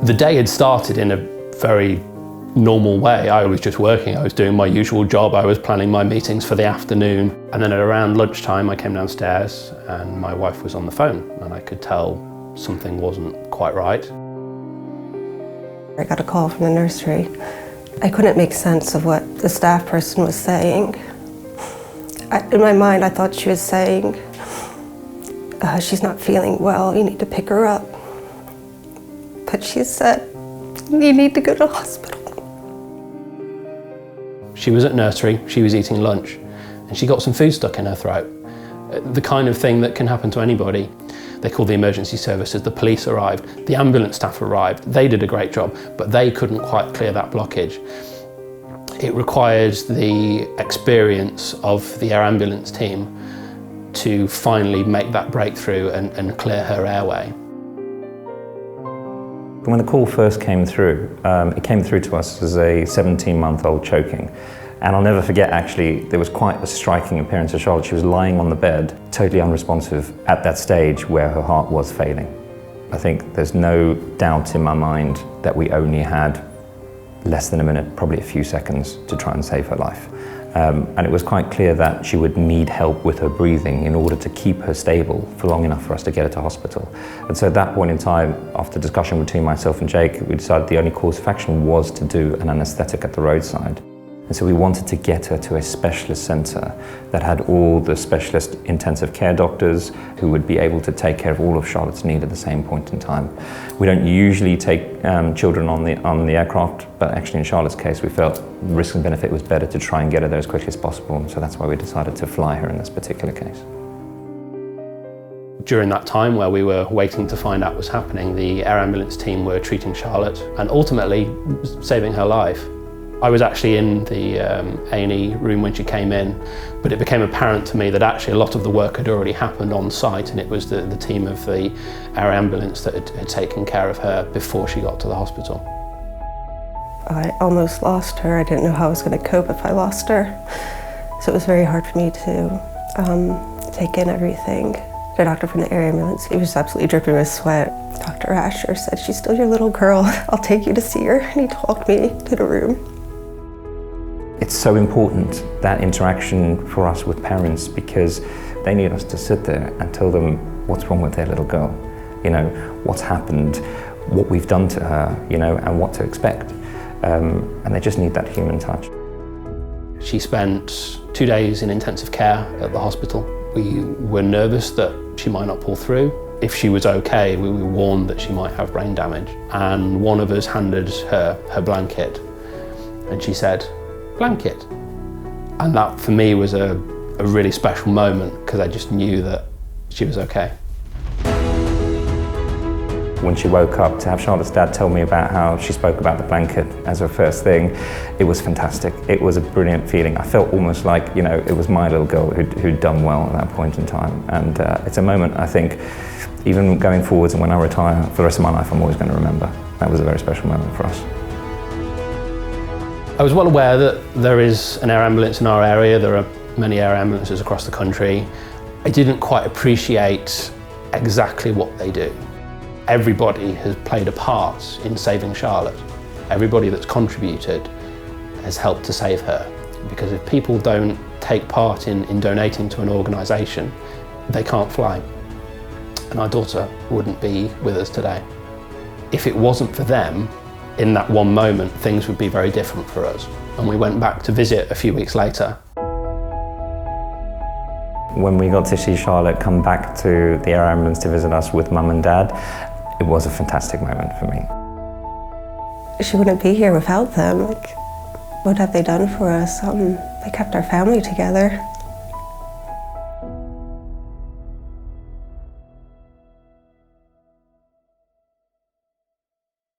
The day had started in a very normal way. I was just working, I was doing my usual job, I was planning my meetings for the afternoon, and then at around lunchtime I came downstairs and my wife was on the phone and I could tell something wasn't quite right. I got a call from the nursery. I couldn't make sense of what the staff person was saying. In my mind I thought she was saying, she's not feeling well, you need to pick her up. But she said, you need to go to the hospital. She was at nursery, she was eating lunch, and she got some food stuck in her throat. The kind of thing that can happen to anybody. They called the emergency services, the police arrived, the ambulance staff arrived. They did a great job, but they couldn't quite clear that blockage. It requires the experience of the air ambulance team to finally make that breakthrough and clear her airway. When the call first came through, it came through to us as a 17-month-old choking. And I'll never forget, actually, there was quite a striking appearance of Charlotte. She was lying on the bed, totally unresponsive at that stage where her heart was failing. I think there's no doubt in my mind that we only had less than a minute, probably a few seconds, to try and save her life. And it was quite clear that she would need help with her breathing in order to keep her stable for long enough for us to get her to hospital. And so at that point in time, after discussion between myself and Jake, we decided the only course of action was to do an anaesthetic at the roadside. And so we wanted to get her to a specialist centre that had all the specialist intensive care doctors who would be able to take care of all of Charlotte's needs at the same point in time. We don't usually take children on the aircraft, but actually in Charlotte's case we felt risk and benefit was better to try and get her there as quickly as possible, and so that's why we decided to fly her in this particular case. During that time where we were waiting to find out what was happening, the air ambulance team were treating Charlotte and ultimately saving her life. I was actually in the A&E room when she came in, but it became apparent to me that actually a lot of the work had already happened on site, and it was the team of the air ambulance that had taken care of her before she got to the hospital. I almost lost her. I didn't know how I was going to cope if I lost her. So it was very hard for me to take in everything. The doctor from the air ambulance, he was absolutely dripping with sweat. Dr. Asher said, "She's still your little girl. I'll take you to see her." And he talked me to the room. It's so important, that interaction for us with parents, because they need us to sit there and tell them what's wrong with their little girl, you know, what's happened, what we've done to her, you know, and what to expect. And they just need that human touch. She spent 2 days in intensive care at the hospital. We were nervous that she might not pull through. If she was okay, we were warned that she might have brain damage. And one of us handed her her blanket, and she said, "Blanket." And that for me was a really special moment, because I just knew that she was okay. When she woke up, to have Charlotte's dad tell me about how she spoke about the blanket as her first thing, it was fantastic. It was a brilliant feeling. I felt almost like, you know, it was my little girl who'd done well at that point in time. And it's a moment, I think, even going forwards and when I retire for the rest of my life, I'm always going to remember. That was a very special moment for us. I was well aware that there is an air ambulance in our area. There are many air ambulances across the country. I didn't quite appreciate exactly what they do. Everybody has played a part in saving Charlotte. Everybody that's contributed has helped to save her. Because if people don't take part in donating to an organisation, they can't fly. And our daughter wouldn't be with us today. If it wasn't for them, in that one moment, things would be very different for us. And we went back to visit a few weeks later. When we got to see Charlotte come back to the air ambulance to visit us with Mum and Dad, it was a fantastic moment for me. She wouldn't be here without them. Like, what have they done for us? They kept our family together.